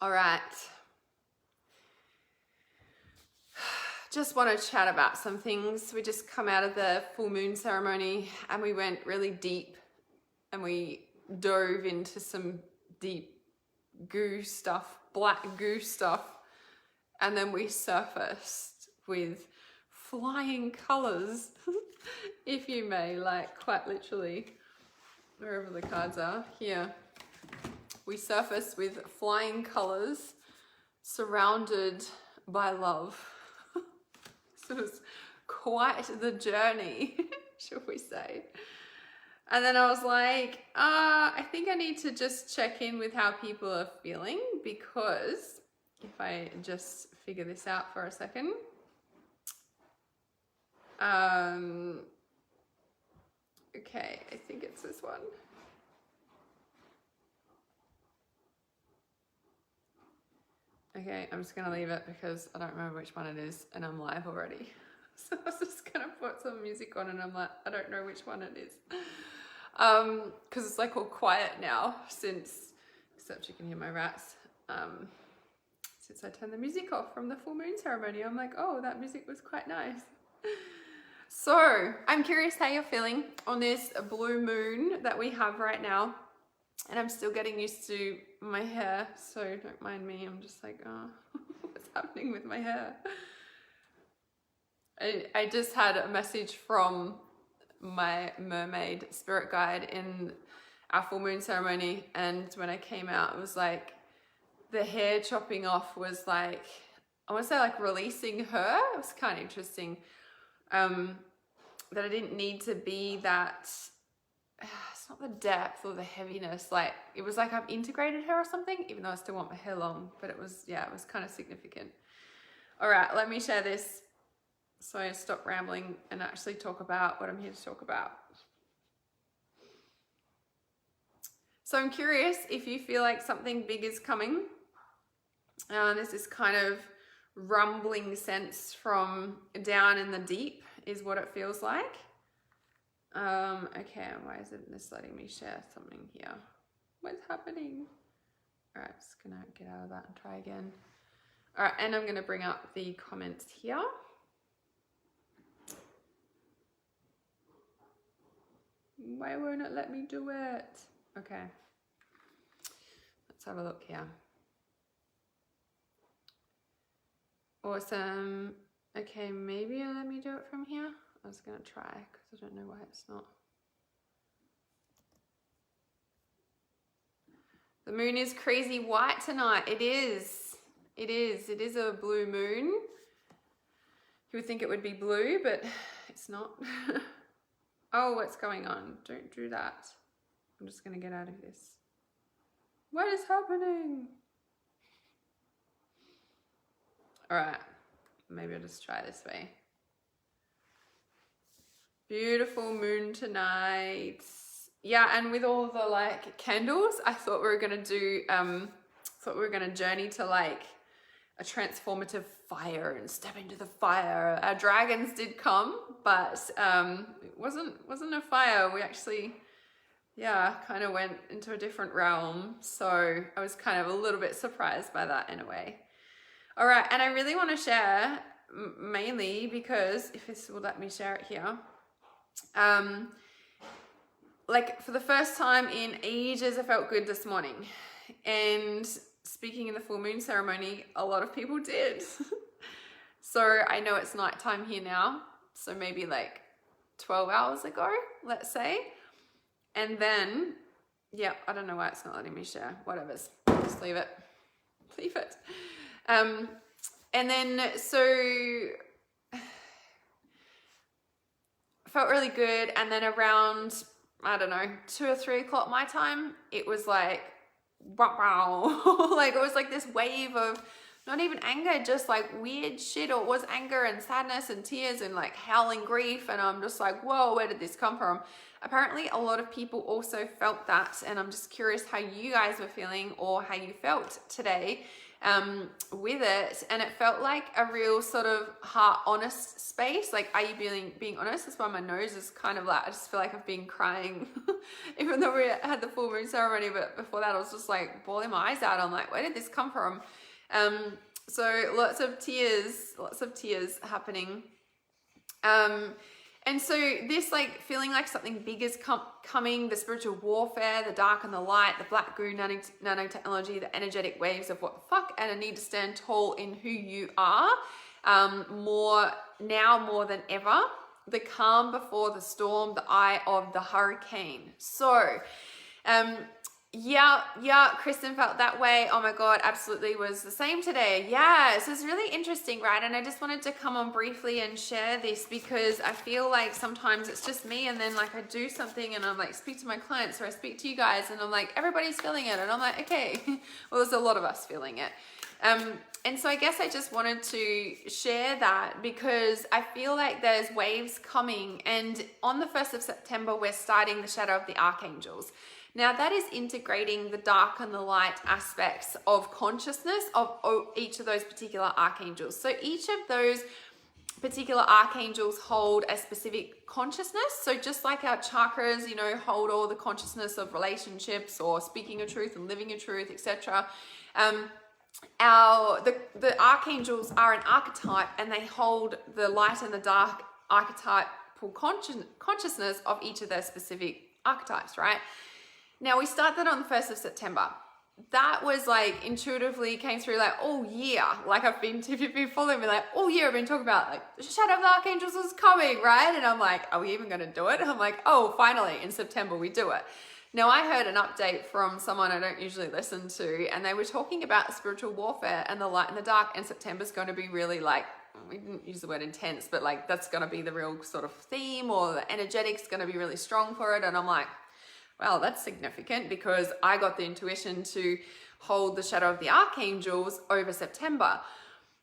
All right. Just want to chat about some things. We just come out of the full moon ceremony and we went really deep and we dove into some deep goo stuff, black goo stuff. And then we surfaced with flying colors, if you may, like quite literally, wherever the cards are, here. We surfaced with flying colors surrounded by love. So it was quite the journey, should we say. And then I was like, I think I need to just check in with how people are feeling, because if I just figure this out for a second. Okay, I think it's this one. Okay, I'm just gonna leave it because I don't remember which one it is and I'm live already. So I was just gonna put some music on and I'm like, I don't know which one it is. Because it's like all quiet now since, except you can hear my rats, since I turned the music off from the full moon ceremony. I'm like, oh, that music was quite nice. So I'm curious how you're feeling on this blue moon that we have right now. And I'm still getting used to my hair, so don't mind me. I'm just like, oh, what's happening with my hair? I just had a message from my mermaid spirit guide in our full moon ceremony, and when I came out, it was like the hair chopping off was like, I want to say like releasing her. It was kind of interesting, that I didn't need to be that, it's not the depth or the heaviness, like it was like I've integrated her or something, even though I still want my hair long, but it was, yeah, it was kind of significant. All right, let me share this so I stop rambling and actually talk about what I'm here to talk about. So I'm curious if you feel like something big is coming. There's this kind of rumbling sense from down in the deep is what it feels like. Okay, why isn't this letting me share something here? What's happening? All right, just gonna get out of that and try again. All right, and I'm gonna bring up the comments here. Why won't it let me do it? Okay, let's have a look here. Awesome. Okay, maybe it'll let me do it from here. I was gonna try because I don't know why it's not. The moon is crazy white tonight. It is. It is. It is a blue moon. You would think it would be blue, but it's not. Oh, what's going on? Don't do that. I'm just gonna get out of this. What is happening? All right, maybe I'll just try this way. Beautiful moon tonight. Yeah, and with all the like candles, I thought we were gonna do, journey to like a transformative fire and step into the fire. Our dragons did come, but it wasn't a fire. We actually, yeah, kind of went into a different realm. So I was kind of a little bit surprised by that in a way. All right, and I really want to share, mainly because if this will let me share it here, like for the first time in ages, I felt good this morning. And speaking in the full moon ceremony, a lot of people did. So I know it's nighttime here now, so maybe like 12 hours ago, let's say. And then, yeah, I don't know why it's not letting me share, whatever's, just leave it. Leave it. And then, so felt really good. And then around, I don't know, 2 or 3 o'clock my time, it was like, wow. Like it was like this wave of not even anger, just like weird shit, or it was anger and sadness and tears and like howling grief. And I'm just like, whoa, where did this come from? Apparently a lot of people also felt that. And I'm just curious how you guys were feeling or how you felt today. with it, and it felt like a real sort of heart honest space. Like, are you being honest? That's why my nose is kind of like, I just feel like I've been crying even though we had the full moon ceremony, but before that I was just like bawling my eyes out. I'm like, where did this come from? So lots of tears happening. And so this, like, feeling like something big is coming, the spiritual warfare, the dark and the light, the black goo nanotechnology, the energetic waves of what the fuck, and a need to stand tall in who you are, more than ever. The calm before the storm, the eye of the hurricane. So, yeah, Kristen felt that way. Oh my God, absolutely was the same today. Yeah, so it's really interesting, right? And I just wanted to come on briefly and share this because I feel like sometimes it's just me, and then like I do something and I'm like, speak to my clients or I speak to you guys and I'm like, everybody's feeling it. And I'm like, okay, well, there's a lot of us feeling it. And so I guess I just wanted to share that because I feel like there's waves coming, and on the 1st of September, we're starting the Shadow of the Archangels. Now that is integrating the dark and the light aspects of consciousness of each of those particular archangels. So each of those particular archangels hold a specific consciousness. So just like our chakras, you know, hold all the consciousness of relationships or speaking a truth and living a truth, etc. The archangels are an archetype, and they hold the light and the dark archetypal consciousness of each of their specific archetypes, right? Now we start that on the 1st of September. That was like intuitively came through like all year. Like I've been, if you've been following me, like all year I've been talking about like the Shadow of the Archangels is coming, right? And I'm like, are we even going to do it? And I'm like, oh, finally in September we do it. Now I heard an update from someone I don't usually listen to, and they were talking about spiritual warfare and the light and the dark, and September's going to be really like, we didn't use the word intense, but like that's going to be the real sort of theme, or the energetic's going to be really strong for it. And I'm like, well, that's significant because I got the intuition to hold the Shadow of the Archangels over September.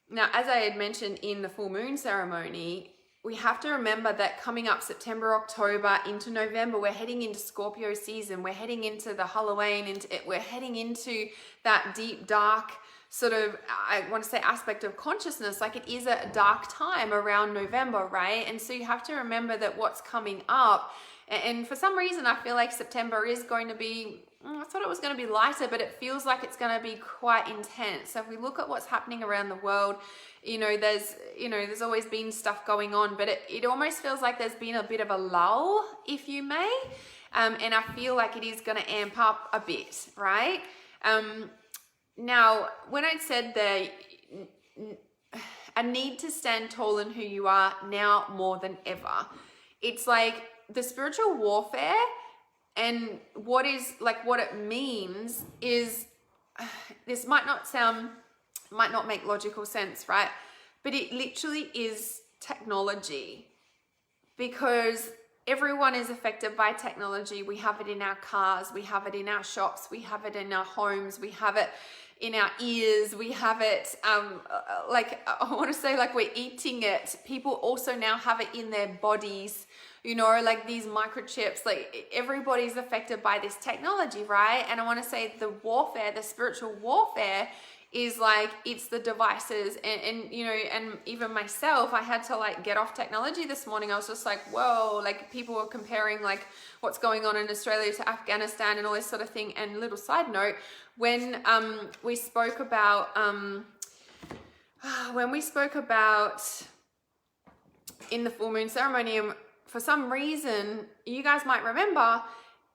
Now, as I had mentioned in the full moon ceremony, we have to remember that coming up September, October into November, we're heading into Scorpio season. We're heading into the Halloween, we're heading into that deep, dark sort of, I want to say, aspect of consciousness. Like it is a dark time around November, right? And so you have to remember that what's coming up. And for some reason, I feel like September is going to be, I thought it was going to be lighter, but it feels like it's going to be quite intense. So if we look at what's happening around the world, there's always been stuff going on, but it almost feels like there's been a bit of a lull, if you may. And I feel like it is going to amp up a bit, right? Now, when I said a need to stand tall in who you are now more than ever, it's like, the spiritual warfare and what it means is, this might not make logical sense, right? But it literally is technology, because everyone is affected by technology. We have it in our cars, we have it in our shops, we have it in our homes, we have it in our ears, we have it, like I want to say, like we're eating it. People also now have it in their bodies, like these microchips. Like everybody's affected by this technology, right? And I want to say the spiritual warfare is like, it's the devices and even myself, I had to like get off technology this morning. I was just like, whoa, like people were comparing like what's going on in Australia to Afghanistan and all this sort of thing. And little side note, when we spoke about in the full moon ceremony, for some reason, you guys might remember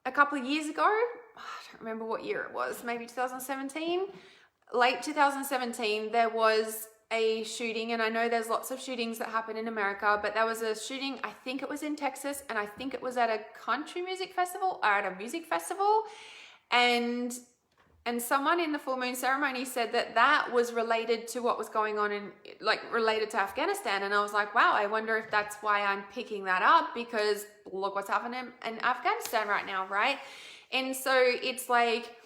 a couple of years ago, I don't remember what year it was, maybe 2017, late 2017, there was a shooting, and I know there's lots of shootings that happen in America, but there was a shooting, I think it was in Texas, and I think it was at a country music festival or at a music festival, and someone in the full moon ceremony said that was related to what was going on related to Afghanistan. And I was like, wow, I wonder if that's why I'm picking that up, because look what's happening in Afghanistan right now, right? And so it's like,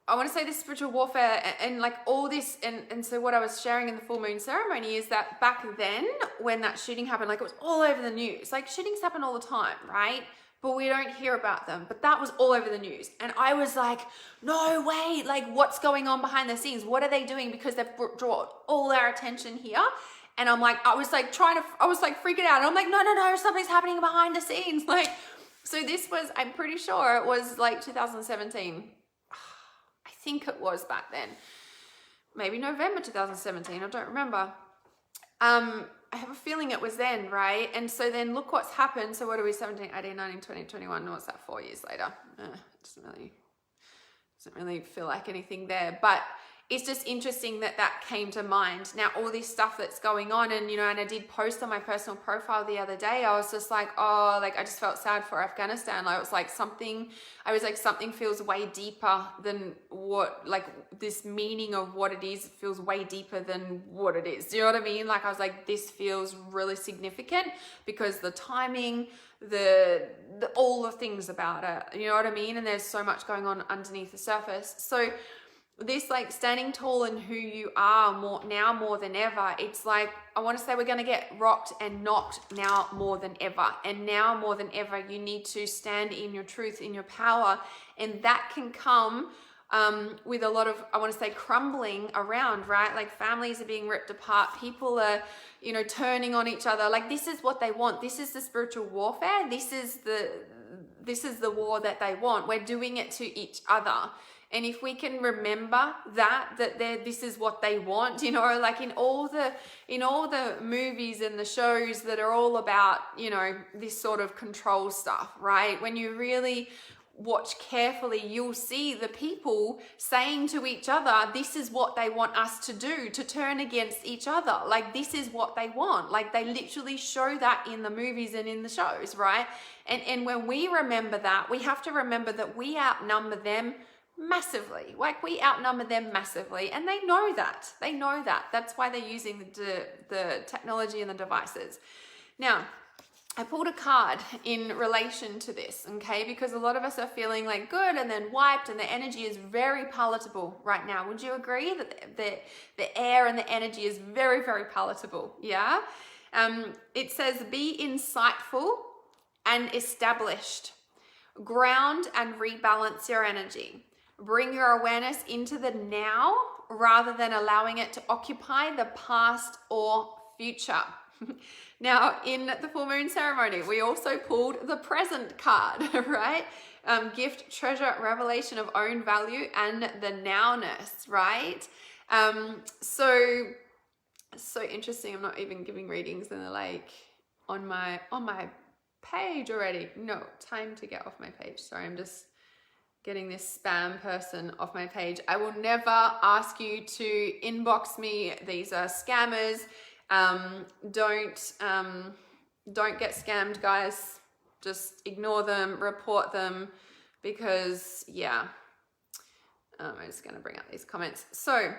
I want to say this spiritual warfare and like all this. And so what I was sharing in the full moon ceremony is that back then when that shooting happened, like it was all over the news, like shootings happen all the time, right? but we don't hear about them. But that was all over the news. And I was like, no way, like what's going on behind the scenes? What are they doing? Because they've brought all our attention here. And I'm like, I was like freaking out. And I'm like, no, something's happening behind the scenes. Like, so this was, I'm pretty sure it was like 2017. I think it was back then. Maybe November 2017, I don't remember. I have a feeling it was then, right? And so then look what's happened. So what are we, 17, 18, 19, 20, 21? What's that, 4 years later? Doesn't really feel like anything there. But it's just interesting that that came to mind. Now, all this stuff that's going on, and, you know, and I did post on my personal profile the other day, I was just like, oh, like, I just felt sad for Afghanistan. I was like, something feels way deeper than what, like, this meaning of what it is feels way deeper than what it is. Do you know what I mean? Like, I was like, this feels really significant because the timing, the all the things about it, you know what I mean? And there's so much going on underneath the surface. So this, like, standing tall in who you are more than ever, it's like, I want to say we're going to get rocked and knocked now more than ever. And now more than ever, you need to stand in your truth, in your power. And that can come with a lot of, I want to say, crumbling around, right? Like, families are being ripped apart. People are, you know, turning on each other. Like, this is what they want. This is the spiritual warfare. This is the war that they want. We're doing it to each other. And if we can remember that this is what they want, you know, like in all the movies and the shows that are all about, you know, this sort of control stuff, right? When you really watch carefully, you'll see the people saying to each other, this is what they want us to do, to turn against each other. Like, this is what they want. Like, they literally show that in the movies and in the shows, right? And when we remember that, we have to remember that we outnumber them massively. Like, we outnumber them massively, and they know that. That's why they're using the technology and the devices. Now, I pulled a card in relation to this, okay, because a lot of us are feeling like good and then wiped, and the energy is very palatable right now. Would you agree that the air and the energy is very, very palatable? Yeah. It says, be insightful and established, ground and rebalance your energy. Bring your awareness into the now rather than allowing it to occupy the past or future. Now, in the full moon ceremony, we also pulled the present card, right? Gift, treasure, revelation of own value, and the nowness, right? So interesting. I'm not even giving readings, and they're like on my page already. No, time to get off my page. Sorry, I'm just getting this spam person off my page. I will never ask you to inbox me. These are scammers. Don't get scammed, guys. Just ignore them, report them, because yeah. I'm just going to bring up these comments. So,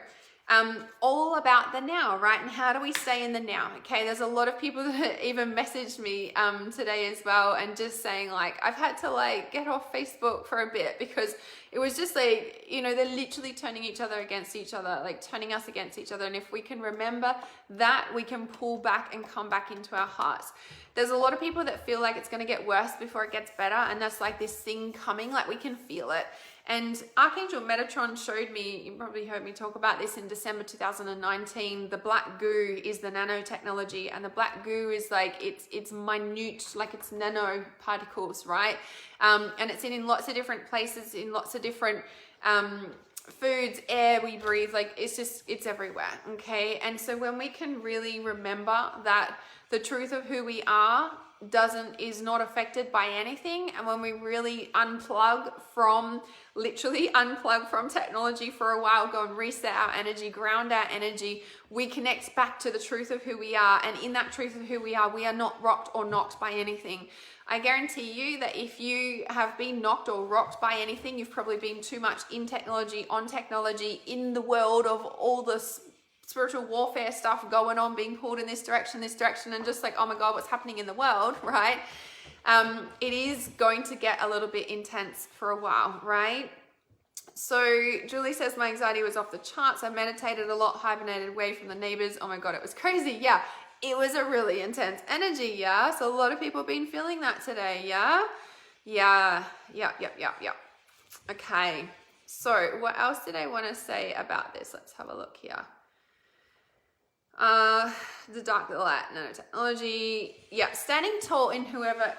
all about the now, right? And how do we stay in the now? Okay, there's a lot of people that even messaged me today as well, and just saying, like, I've had to, like, get off Facebook for a bit because it was just like, you know, they're literally turning each other against each other, like turning us against each other. And if we can remember that, we can pull back and come back into our hearts. There's a lot of people that feel like it's going to get worse before it gets better, and that's like this thing coming, like we can feel it. And Archangel Metatron showed me, you probably heard me talk about this in December 2019, the black goo is the nanotechnology, and the black goo is like, it's minute, like it's nano particles, right? And it's in lots of different places, in lots of different foods, air we breathe, like it's everywhere, okay? And so when we can really remember that the truth of who we are is not affected by anything, and when we really literally unplug from technology for a while, go and reset our energy, ground our energy, we connect back to the truth of who we are. And in that truth of who we are not rocked or knocked by anything. I guarantee you that if you have been knocked or rocked by anything, you've probably been too much in technology, on technology, in the world of all this spiritual warfare stuff going on, being pulled in this direction, and just like, oh my God, what's happening in the world, right? It is going to get a little bit intense for a while, right? So Julie says, my anxiety was off the charts. I meditated a lot, hibernated away from the neighbors. Oh my God, it was crazy. Yeah, it was a really intense energy, yeah? So a lot of people have been feeling that today, yeah? Yeah. Okay. So what else did I want to say about this? Let's have a look here. The dark, the light, nanotechnology. Yeah, standing tall in whoever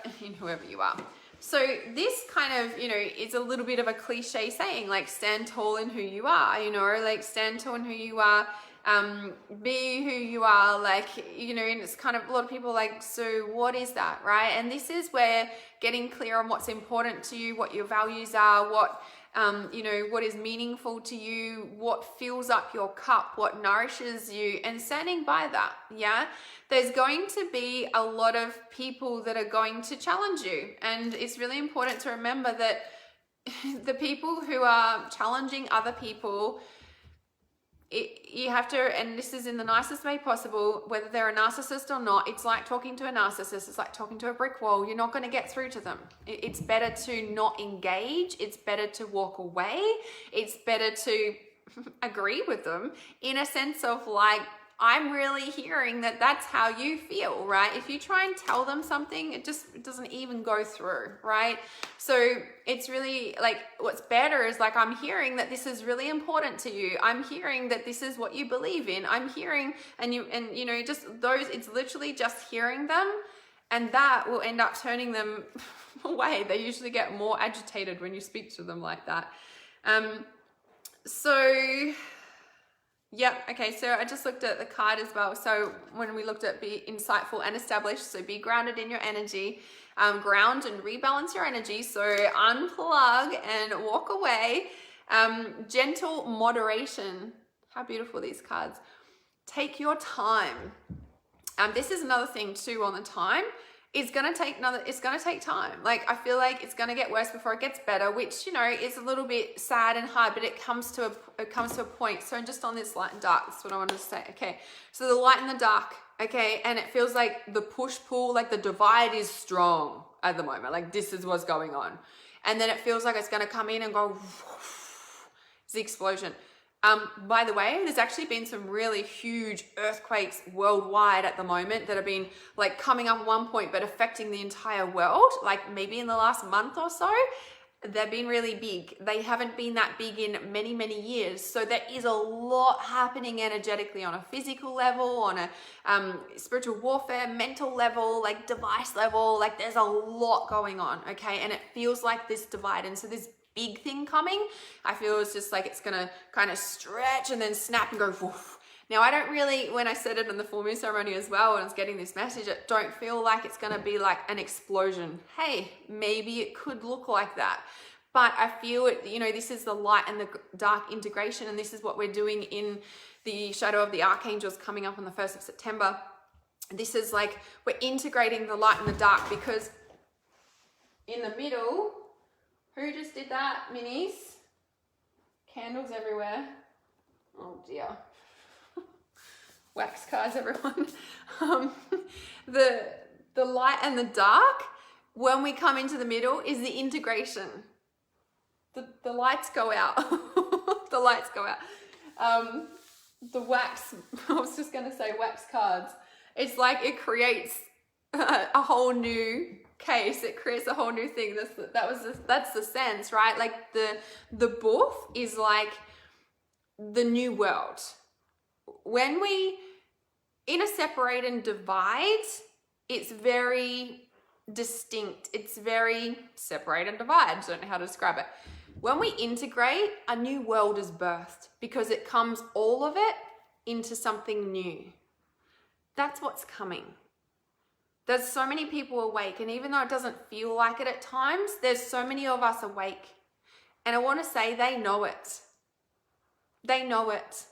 you are. So this kind of, is a little bit of a cliche saying, like stand tall in who you are, like stand tall in who you are, be who you are, like, and it's kind of a lot of people like, so what is that, right? And this is where getting clear on what's important to you, what your values are, what is meaningful to you, what fills up your cup, what nourishes you, and standing by that. Yeah, there's going to be a lot of people that are going to challenge you, and it's really important to remember that the people who are challenging other people, you have to, and this is in the nicest way possible, whether they're a narcissist or not, it's like talking to a narcissist, it's like talking to a brick wall. You're not going to get through to them. It's better to not engage, it's better to walk away, it's better to agree with them in a sense of like, I'm really hearing that that's how you feel, right? If you try and tell them something, it doesn't even go through, right? So it's really like, what's better is like, I'm hearing that this is really important to you. I'm hearing that this is what you believe in. I'm hearing, just those, it's literally just hearing them, and that will end up turning them away. They usually get more agitated when you speak to them like that. Yep. Okay. So I just looked at the card as well. So when we looked at be insightful and established, so be grounded in your energy, ground and rebalance your energy. So unplug and walk away. Gentle moderation. How beautiful these cards. Take your time. This is another thing too on the time. It's going to take time. Like, I feel like it's going to get worse before it gets better, which, is a little bit sad and hard, but it comes to a point. So just on this light and dark, that's what I wanted to say. Okay. So the light and the dark. Okay. And it feels like the push pull, like the divide is strong at the moment. Like this is what's going on. And then it feels like it's going to come in and go, it's the explosion. By the way, there's actually been some really huge earthquakes worldwide at the moment that have been like coming up at one point, but affecting the entire world. Like maybe in the last month or so, they've been really big. They haven't been that big in many, many years. So there is a lot happening energetically on a physical level, on a spiritual warfare, mental level, like device level. Like there's a lot going on. Okay. And it feels like this divide. And so this big thing coming, I feel it's just like it's gonna kind of stretch and then snap and go woof. Now I don't really, when I said it in the full moon ceremony as well, when I was getting this message, I don't feel like it's gonna be like an explosion. Hey, maybe it could look like that, but I feel it, this is the light and the dark integration, and this is what we're doing in the Shadow of the Archangels coming up on the 1st of September. This is like, we're integrating the light and the dark, because in the middle, who just did that, minis? Candles everywhere. Oh dear. Wax cards, everyone. The light and the dark, when we come into the middle, is the integration. The lights go out. The lights go out. The wax, I was just going to say wax cards. It's like it creates a whole new case, it creates a whole new thing. That's the sense, right? Like the booth is like the new world. When we in a separate and divide, it's very distinct. It's very separate and divide. I don't know how to describe it. When we integrate, a new world is birthed, because it comes all of it into something new. That's what's coming. There's so many people awake, and even though it doesn't feel like it at times, there's so many of us awake. And I want to say they know it. They know it.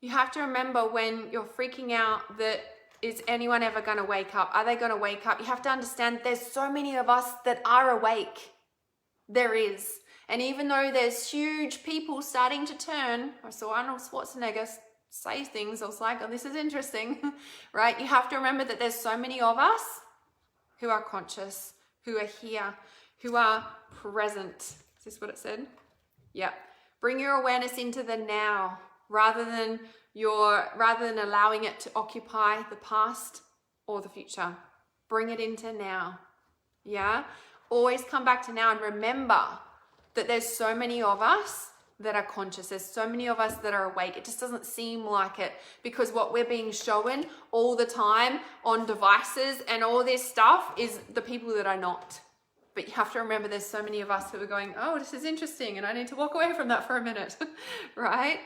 You have to remember, when you're freaking out that is anyone ever going to wake up? Are they going to wake up? You have to understand there's so many of us that are awake. There is. And even though there's huge people starting to turn, I saw Arnold Schwarzenegger say things, I was like, oh, this is interesting, right? You have to remember that there's so many of us who are conscious, who are here, who are present. Is this what it said? Yeah. Bring your awareness into the now, rather than allowing it to occupy the past or the future. Bring it into now. Yeah, always come back to now and remember that there's so many of us that are conscious. There's so many of us that are awake. It just doesn't seem like it, because what we're being shown all the time on devices and all this stuff is the people that are not. But you have to remember there's so many of us who are going, oh, this is interesting and I need to walk away from that for a minute, right?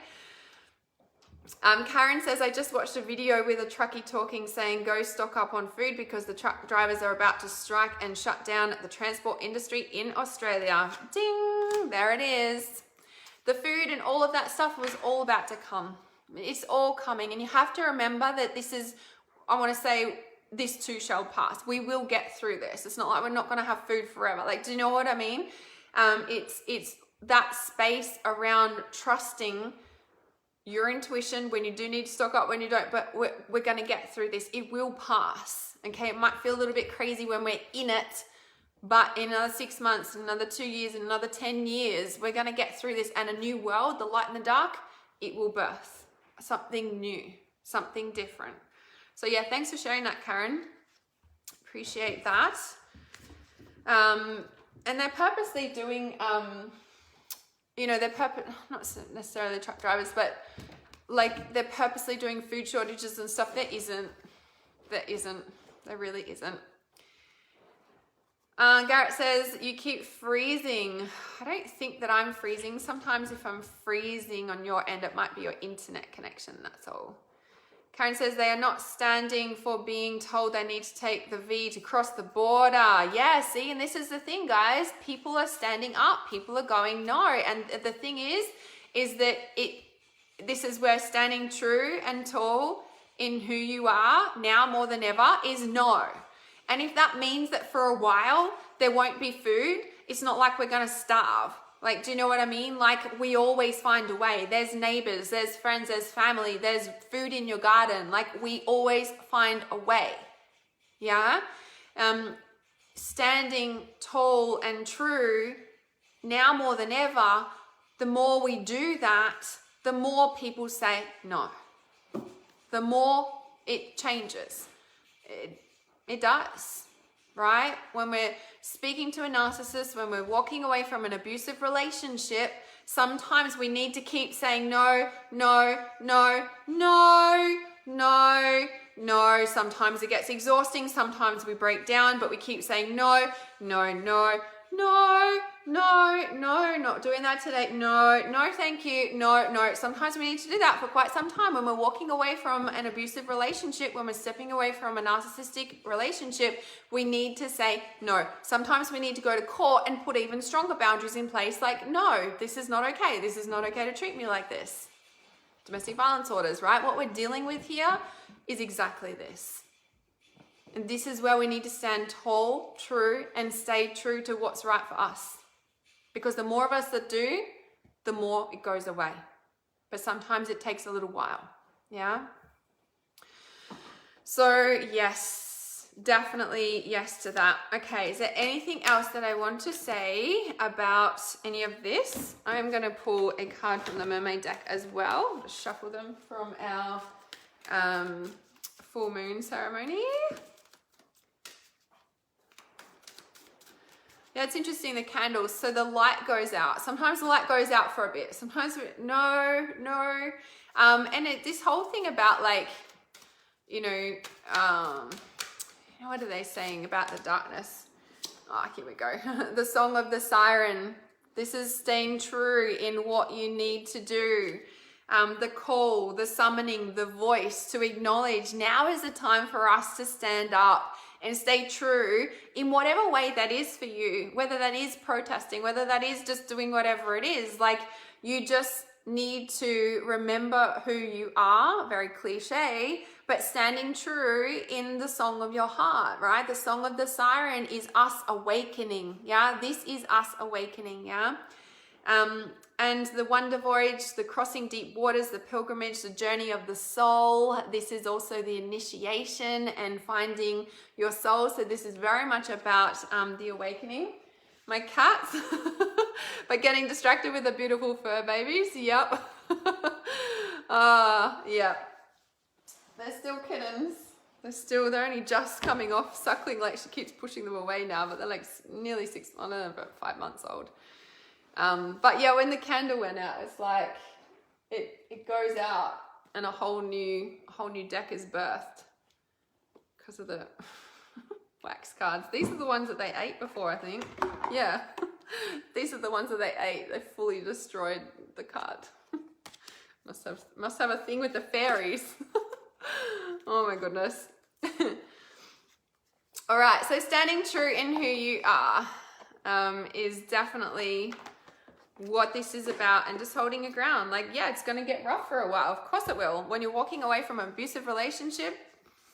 Karen says, I just watched a video with a truckie talking, saying go stock up on food because the truck drivers are about to strike and shut down the transport industry in Australia. Ding, there it is. The food and all of that stuff was all about to come. It's all coming. And you have to remember that this is, I want to say, this too shall pass. We will get through this. It's not like we're not going to have food forever. Like, do you know what I mean? It's that space around trusting your intuition when you do need to stock up, when you don't, but we're going to get through this. It will pass. Okay. It might feel a little bit crazy when we're in it, but in another 6 months, another 2 years, and another 10 years, we're going to get through this, and a new world, the light and the dark, it will birth something new, something different. So yeah, thanks for sharing that, Karen. Appreciate that. And they're purposely doing, not necessarily truck drivers, but like they're purposely doing food shortages and stuff. There really isn't. Garrett says, you keep freezing. I don't think that I'm freezing. Sometimes if I'm freezing on your end, it might be your internet connection, that's all. Karen says, they are not standing for being told they need to take the V to cross the border. Yeah, see, and this is the thing, guys. People are standing up. People are going no. And the thing is that this is where standing true and tall in who you are now more than ever is no. And if that means that for a while there won't be food, it's not like we're going to starve. Like, do you know what I mean? Like, we always find a way. There's neighbors, there's friends, there's family, there's food in your garden. Like, we always find a way. Yeah? Standing tall and true, now more than ever, the more we do that, the more people say no. The more it changes. It does. Right? When we're speaking to a narcissist, when we're walking away from an abusive relationship, sometimes we need to keep saying no, no, no, no, no, no. Sometimes it gets exhausting. Sometimes we break down, but we keep saying no, no, no, no, no, no, not doing that today. No, no, thank you. No, no. Sometimes we need to do that for quite some time. When we're walking away from an abusive relationship, when we're stepping away from a narcissistic relationship, we need to say no. Sometimes we need to go to court and put even stronger boundaries in place, like, no, this is not okay. This is not okay to treat me like this. Domestic violence orders, right? What we're dealing with here is exactly this. And this is where we need to stand tall, true, and stay true to what's right for us. Because the more of us that do, the more it goes away. But sometimes it takes a little while. Yeah? So, yes, definitely yes to that. Okay, is there anything else that I want to say about any of this? I'm going to pull a card from the mermaid deck as well. Just shuffle them from our full moon ceremony. Yeah, it's interesting, the candles. So the light goes out. Sometimes the light goes out for a bit. Sometimes, no. This whole thing about, like, what are they saying about the darkness? Oh, here we go. The song of the siren. This is staying true in what you need to do. The call, the summoning, the voice to acknowledge now is the time for us to stand up and stay true in whatever way that is for you, whether that is protesting, whether that is just doing whatever it is. Like, you just need to remember who you are, very cliche, but standing true in the song of your heart, right? The song of the siren is us awakening, yeah? This is us awakening, yeah? And the wonder voyage, the crossing deep waters, the pilgrimage, the journey of the soul. This is also the initiation and finding your soul. So this is very much about the awakening. My cats, but getting distracted with the beautiful fur babies. Yep. Yeah. They're still kittens. They're only just coming off suckling. Like, she keeps pushing them away now, but they're like nearly 6, I don't know, about 5 months old. But yeah, when the candle went out, it's like it goes out and a whole new deck is birthed because of the wax cards. These are the ones that they ate before, I think. Yeah, these are the ones that they ate. They fully destroyed the card. Must have a thing with the fairies. Oh my goodness. All right, so standing true in who you are is definitely what this is about, and just holding your ground. Like, yeah, it's going to get rough for a while. Of course it will. When you're walking away from an abusive relationship,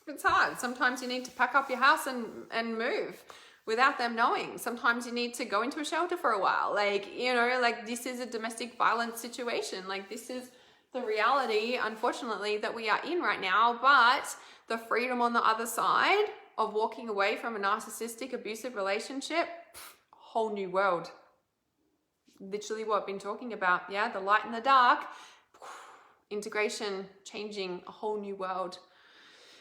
it's hard. Sometimes you need to pack up your house and move without them knowing. Sometimes you need to go into a shelter for a while. Like, you know, like, this is a domestic violence situation. Like, this is the reality, unfortunately, that we are in right now. But the freedom on the other side of walking away from a narcissistic, abusive relationship, whole new world. Literally what I've been talking about. Yeah, the light and the dark, integration, changing a whole new world.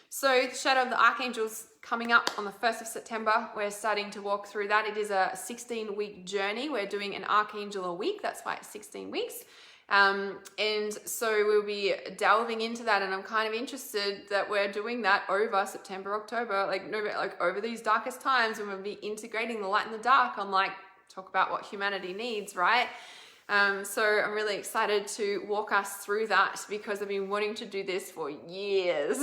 So the Shadow of the Archangels coming up on the 1st of September. We're starting to walk through that. It is a 16-week journey. We're doing an Archangel a week. That's why it's 16 weeks. And so we'll be delving into that, and I'm kind of interested that we're doing that over September, October, like over these darkest times, when we'll be integrating the light and the dark on, like, talk about what humanity needs, right? So I'm really excited to walk us through that, because I've been wanting to do this for years,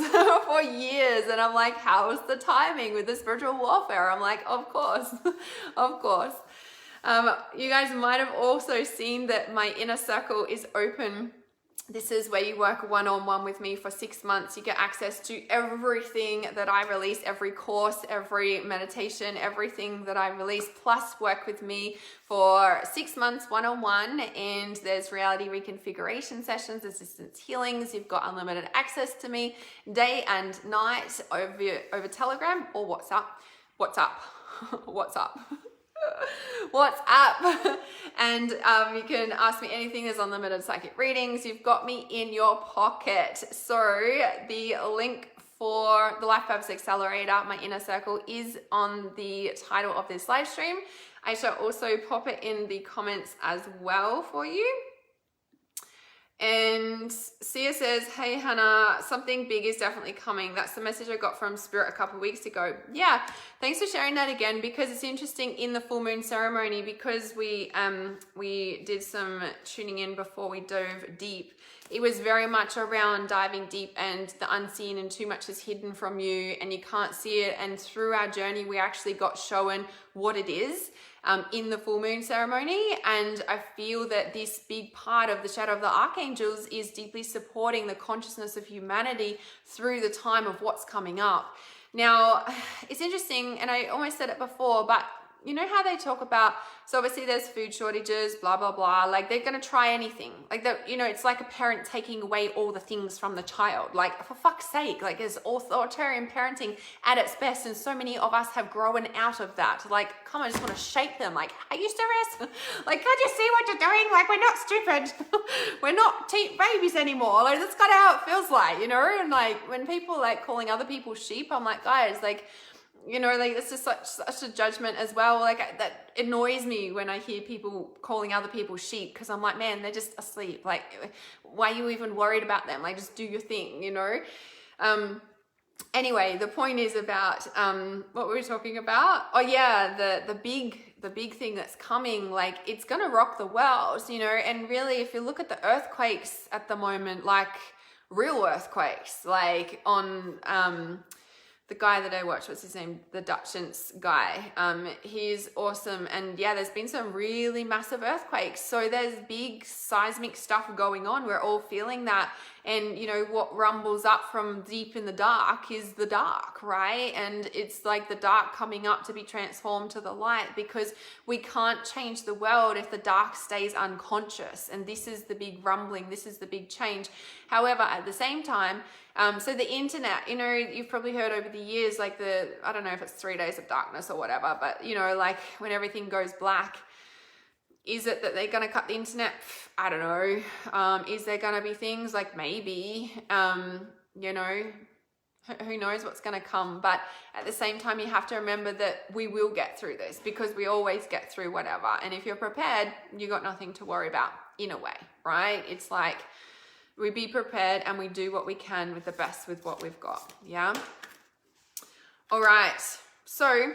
for years. And I'm like, how's the timing with the spiritual warfare? I'm like, of course, of course. You guys might have also seen that my inner circle is open. This is where you work one-on-one with me for 6 months. You get access to everything that I release, every course, every meditation, everything that I release, plus work with me for 6 months one-on-one. And there's reality reconfiguration sessions, assistance healings. You've got unlimited access to me day and night over Telegram or WhatsApp. WhatsApp. What's up? And you can ask me anything. There's unlimited psychic readings. You've got me in your pocket. So the link for the Life Purpose Accelerator, my inner circle, is on the title of this live stream. I shall also pop it in the comments as well for you. And Sia says, hey Hannah, something big is definitely coming. That's the message I got from Spirit a couple of weeks ago. Yeah, thanks for sharing that again, because it's interesting in the full moon ceremony, because we did some tuning in before we dove deep. It was very much around diving deep and the unseen, and too much is hidden from you and you can't see it. And through our journey, we actually got shown what it is. In the full moon ceremony, and I feel that this big part of the Shadow of the Archangels is deeply supporting the consciousness of humanity through the time of what's coming up. Now, it's interesting, and I almost said it before, but you know how they talk about, so obviously there's food shortages, blah, blah, blah. Like, they're going to try anything. Like, you know, it's like a parent taking away all the things from the child. Like, for fuck's sake, like, there's authoritarian parenting at its best. And so many of us have grown out of that. Like, come on, I just want to shake them. Like, are you serious? Like, can't you see what you're doing? Like, we're not stupid. We're not babies anymore. Like, that's kind of how it feels like, you know? And like, when people like calling other people sheep, I'm like, guys, like, you know, like, this is such a judgment as well. Like, that annoys me when I hear people calling other people sheep, because I'm like, man, they're just asleep. Like, why are you even worried about them? Like, just do your thing, you know? Anyway, the point is about what were we talking about? Oh yeah, the big thing that's coming. Like, it's gonna rock the world, you know. And really, if you look at the earthquakes at the moment, like real earthquakes, like on the guy that I watched, what's his name? The Dutchens guy. He's awesome. And yeah, there's been some really massive earthquakes. So there's big seismic stuff going on. We're all feeling that. And you know, what rumbles up from deep in the dark is the dark, right? And it's like the dark coming up to be transformed to the light, because we can't change the world if the dark stays unconscious. And this is the big rumbling. This is the big change. However, at the same time, so the internet, you know, you've probably heard over the years, like I don't know if it's 3 days of darkness or whatever, but you know, like when everything goes black, is it that they're going to cut the internet? I don't know. Is there going to be things like maybe, you know, Who knows what's going to come? But at the same time, you have to remember that we will get through this, because we always get through whatever. And if you're prepared, you got nothing to worry about in a way, right? It's like we be prepared and we do what we can with the best with what we've got. Yeah. All right. So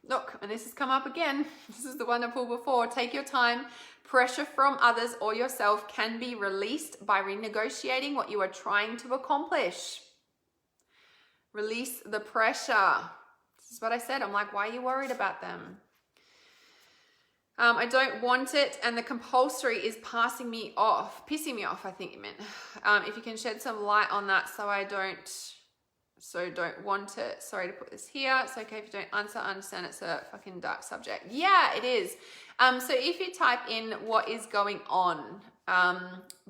look, and this has come up again. This is the one I pulled before. Take your time. Pressure from others or yourself can be released by renegotiating what you are trying to accomplish. Release the pressure. This is what I said. I'm like, why are you worried about them? I don't want it, and the compulsory is pissing me off, I think you meant. If you can shed some light on that, don't want it. Sorry to put this here. It's okay if you don't answer. I understand it's a fucking dark subject. Yeah, it is. So if you type in what is going on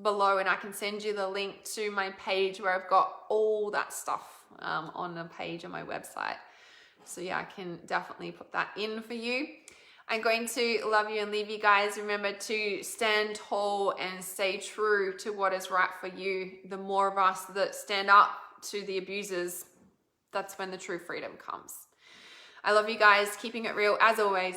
below, and I can send you the link to my page where I've got all that stuff on the page on my website. So yeah, I can definitely put that in for you. I'm going to love you and leave you guys. Remember to stand tall and stay true to what is right for you. The more of us that stand up to the abusers, that's when the true freedom comes. I love you guys. Keeping it real as always.